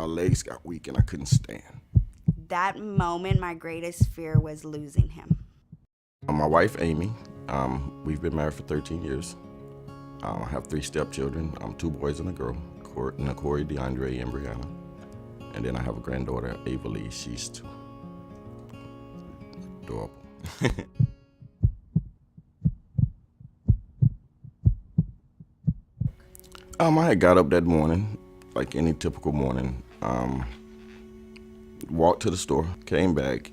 legs got weak and I couldn't stand. That moment, my greatest fear was losing him. My wife, Amy, we've been married for 13 years. I have 3 stepchildren, 2 boys and a girl, Corey, DeAndre, and Brianna. And then I have a granddaughter, Ava Lee. She's 2. Adorable. I had got up that morning, like any typical morning, walked to the store, came back,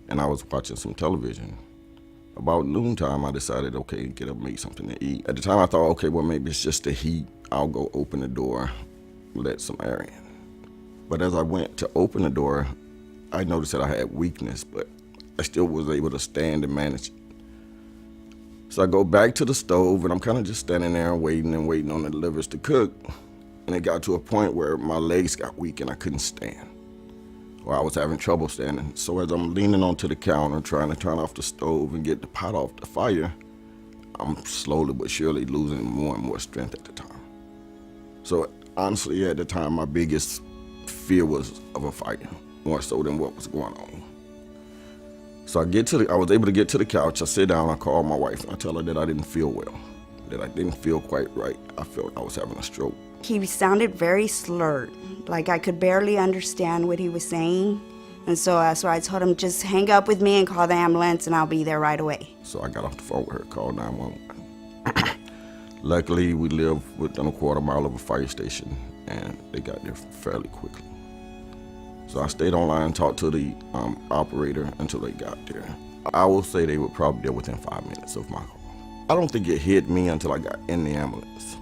and I was watching some television. About noontime, I decided, okay, get up and make something to eat. At the time, I thought, okay, well, maybe it's just the heat. I'll go open the door, let some air in. But as I went to open the door, I noticed that I had weakness, but I still was able to stand and manage it. So I go back to the stove, and I'm kind of just standing there waiting on the livers to cook. And it got to a point where my legs got weak and I couldn't stand. Or I was having trouble standing. So as I'm leaning onto the counter, trying to turn off the stove and get the pot off the fire, I'm slowly but surely losing more and more strength at the time. So honestly, at the time, my biggest fear was of a fire, more so than what was going on. So I was able to get to the couch. I sit down, I call my wife, and I tell her that I didn't feel well, that I didn't feel quite right. I felt I was having a stroke. He sounded very slurred, like I could barely understand what he was saying. And so I told him, just hang up with me and call the ambulance and I'll be there right away. So I got off the phone with her, called 911. Luckily, we live within a quarter mile of a fire station, and they got there fairly quickly. So I stayed online and talked to the operator until they got there. I will say they were probably there within 5 minutes of my call. I don't think it hit me until I got in the ambulance.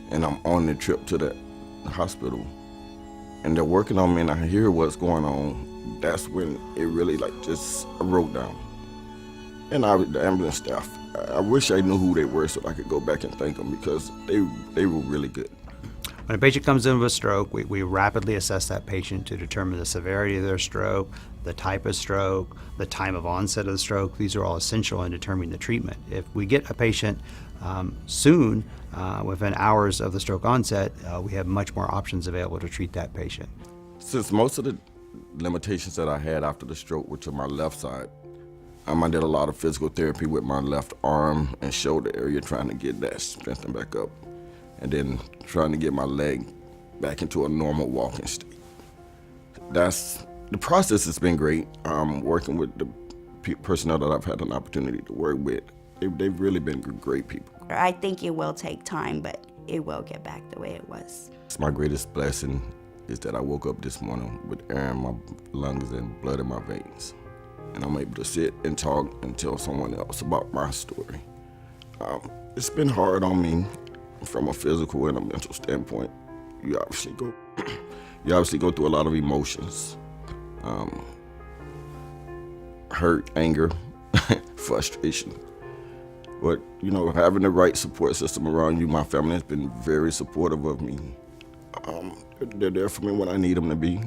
And I'm on the trip to the hospital, and they're working on me, and I hear what's going on. That's when it really just I broke down. And the ambulance staff, I wish I knew who they were so I could go back and thank them, because they were really good. When a patient comes in with a stroke, we rapidly assess that patient to determine the severity of their stroke, the type of stroke, the time of onset of the stroke. These are all essential in determining the treatment. If we get a patient soon, within hours of the stroke onset, we have much more options available to treat that patient. Since most of the limitations that I had after the stroke were to my left side, I did a lot of physical therapy with my left arm and shoulder area, trying to get that strengthened back up, and then trying to get my leg back into a normal walking state. The process has been great. Working with the personnel that I've had an opportunity to work with, they've really been great people. I think it will take time, but it will get back the way it was. It's my greatest blessing is that I woke up this morning with air in my lungs and blood in my veins. And I'm able to sit and talk and tell someone else about my story. It's been hard on me from a physical and a mental standpoint. You obviously go through a lot of emotions. Hurt, anger, frustration. But, having the right support system around you, my family has been very supportive of me. They're there for me when I need them to be,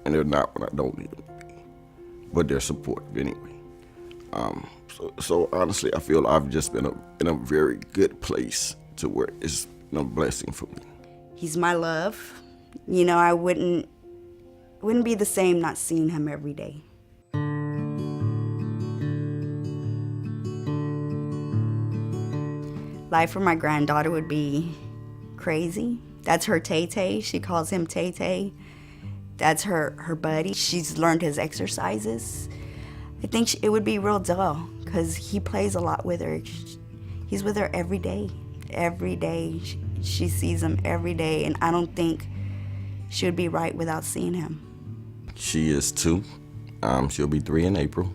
and they're not when I don't need them to be. But they're supportive anyway. So honestly, I feel I've just been in a very good place to where it's a blessing for me. He's my love. I wouldn't be the same not seeing him every day. Life for my granddaughter would be crazy. That's her Tay-Tay. She calls him Tay-Tay. That's her buddy. She's learned his exercises. I think it would be real dull because he plays a lot with her. He's with her every day. Every day. She sees him every day, and I don't think she would be right without seeing him. She is 2. She'll be 3 in April.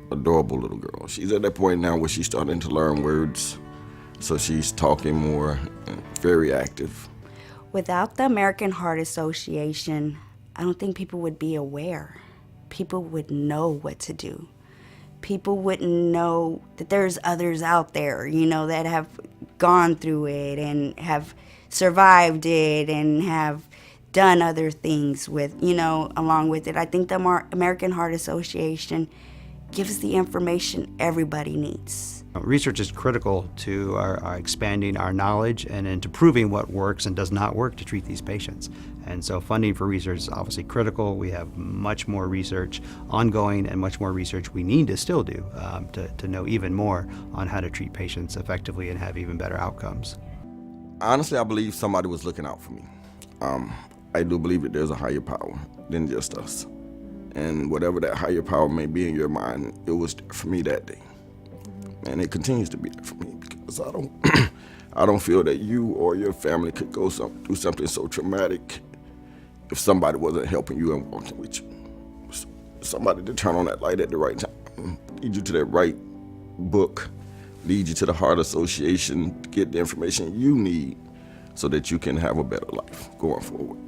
Adorable little girl. She's at that point now where she's starting to learn words, so she's talking more and very active. Without the American Heart Association, I don't think people would be aware. People would know what to do. People wouldn't know that there's others out there, that have gone through it and have survived it and have done other things with, along with it. I think the American Heart Association gives the information everybody needs. Research is critical to our expanding our knowledge and into proving what works and does not work to treat these patients. And so funding for research is obviously critical. We have much more research ongoing and much more research we need to still do to know even more on how to treat patients effectively and have even better outcomes. Honestly, I believe somebody was looking out for me. I do believe that there's a higher power than just us. And whatever that higher power may be in your mind, it was there for me that day. And it continues to be there for me because I don't feel that you or your family could go through something so traumatic if somebody wasn't helping you and walking with you. Somebody to turn on that light at the right time, lead you to that right book, lead you to the Heart Association, to get the information you need so that you can have a better life going forward.